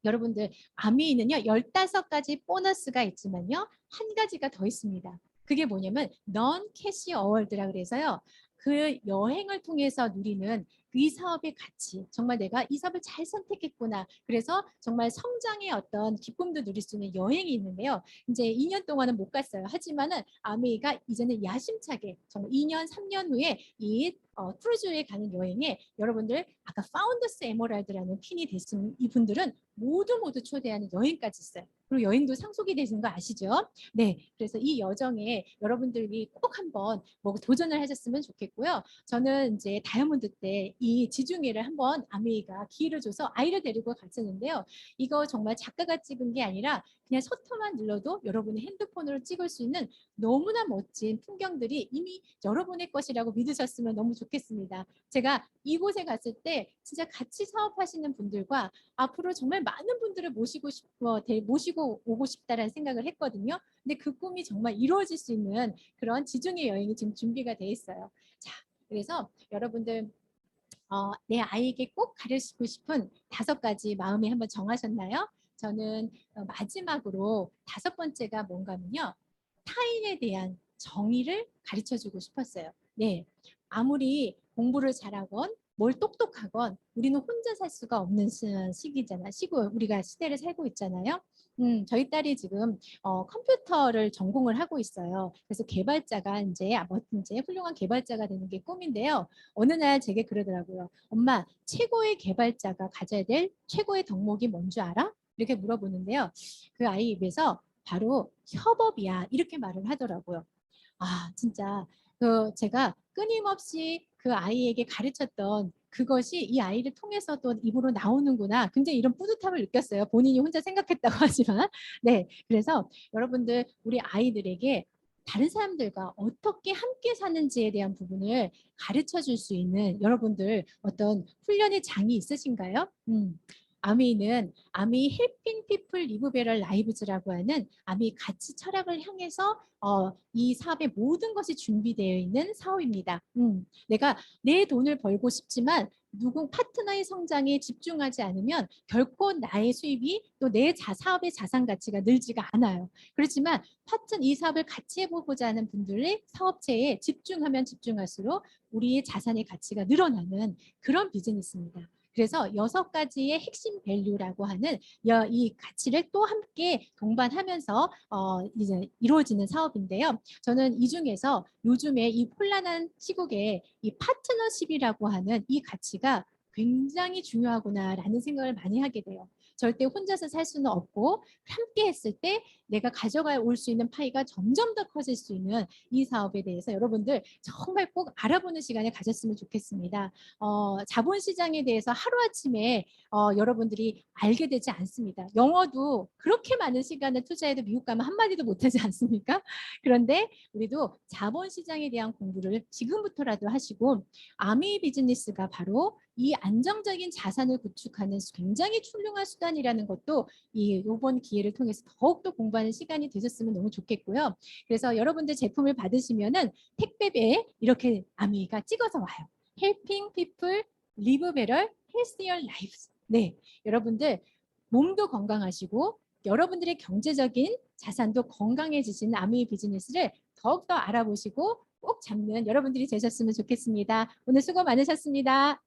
여러분들 아미는요 15가지 보너스가 있지만요 한 가지가 더 있습니다. 그게 뭐냐면 non 캐시 어워드라 그래서요. 그 여행을 통해서 누리는 이 사업의 가치, 정말 내가 이 사업을 잘 선택했구나. 그래서 정말 성장의 어떤 기쁨도 누릴 수 있는 여행이 있는데요. 이제 2년 동안은 못 갔어요. 하지만은 아메이가 이제는 야심차게 정말 2년, 3년 후에 이 크루즈에 가는 여행에 여러분들 아까 파운더스 에메랄드라는 핀이 됐으면 이분들은 모두 초대하는 여행까지 있어요. 그리고 여행도 상속이 되는 거 아시죠? 네, 그래서 이 여정에 여러분들이 꼭 한번 뭐 도전을 하셨으면 좋겠고요. 저는 이제 다이아몬드 때 이 지중해를 한번 아메이가 기회를 줘서 아이를 데리고 갔었는데요. 이거 정말 작가가 찍은 게 아니라 그냥 셔터만 눌러도 여러분의 핸드폰으로 찍을 수 있는 너무나 멋진 풍경들이 이미 여러분의 것이라고 믿으셨으면 너무 좋겠습니다. 제가 이곳에 갔을 때 진짜 같이 사업하시는 분들과 앞으로 정말 많은 분들을 모시고 오고 싶다라는 생각을 했거든요. 근데 그 꿈이 정말 이루어질 수 있는 그런 지중해 여행이 지금 준비가 돼 있어요. 자, 그래서 여러분들 내 아이에게 꼭 가르치고 싶은 5가지 마음에 한번 정하셨나요? 저는 마지막으로 5번째가 뭔가면요. 타인에 대한 정의를 가르쳐주고 싶었어요. 네, 아무리 공부를 잘하건 뭘 똑똑하건 우리는 혼자 살 수가 없는 우리가 시대를 살고 있잖아요. 저희 딸이 지금 컴퓨터를 전공을 하고 있어요. 그래서 개발자가 이제 훌륭한 개발자가 되는 게 꿈인데요. 어느 날 제게 그러더라고요. 엄마, 최고의 개발자가 가져야 될 최고의 덕목이 뭔 줄 알아? 이렇게 물어보는데요. 그 아이 입에서 바로 협업이야. 이렇게 말을 하더라고요. 아, 진짜 제가 끊임없이 그 아이에게 가르쳤던 그것이 이 아이를 통해서 또 입으로 나오는구나. 굉장히 이런 뿌듯함을 느꼈어요. 본인이 혼자 생각했다고 하지만. 네, 그래서 여러분들 우리 아이들에게 다른 사람들과 어떻게 함께 사는지에 대한 부분을 가르쳐 줄 수 있는 여러분들 어떤 훈련의 장이 있으신가요? 아미는 아미 헬핑 피플 리브 베럴 라이브즈라고 하는 아미 가치 철학을 향해서 이 사업의 모든 것이 준비되어 있는 사업입니다. 내가 내 돈을 벌고 싶지만 누군 파트너의 성장에 집중하지 않으면 결코 나의 수입이 또 내 사업의 자산 가치가 늘지가 않아요. 그렇지만 이 사업을 같이 해보고자 하는 분들의 사업체에 집중하면 집중할수록 우리의 자산의 가치가 늘어나는 그런 비즈니스입니다. 그래서 6가지의 핵심 밸류라고 하는 이 가치를 또 함께 동반하면서 이제 이루어지는 사업인데요. 저는 이 중에서 요즘에 이 혼란한 시국에 이 파트너십이라고 하는 이 가치가 굉장히 중요하구나라는 생각을 많이 하게 돼요. 절대 혼자서 살 수는 없고 함께 했을 때 내가 가져가 올 수 있는 파이가 점점 더 커질 수 있는 이 사업에 대해서 여러분들 정말 꼭 알아보는 시간을 가졌으면 좋겠습니다. 자본시장에 대해서 하루아침에 여러분들이 알게 되지 않습니다. 영어도 그렇게 많은 시간을 투자해도 미국 가면 한마디도 못하지 않습니까? 그런데 우리도 자본시장에 대한 공부를 지금부터라도 하시고 아미 비즈니스가 바로 이 안정적인 자산을 구축하는 굉장히 훌륭한 수단이라는 것도 이번 기회를 통해서 더욱더 공부하는 시간이 되셨으면 너무 좋겠고요. 그래서 여러분들 제품을 받으시면은 택배배에 이렇게 아미가 찍어서 와요. Helping people live better, healthier lives. 네, 여러분들 몸도 건강하시고 여러분들의 경제적인 자산도 건강해지시는 아미 비즈니스를 더욱더 알아보시고 꼭 잡는 여러분들이 되셨으면 좋겠습니다. 오늘 수고 많으셨습니다.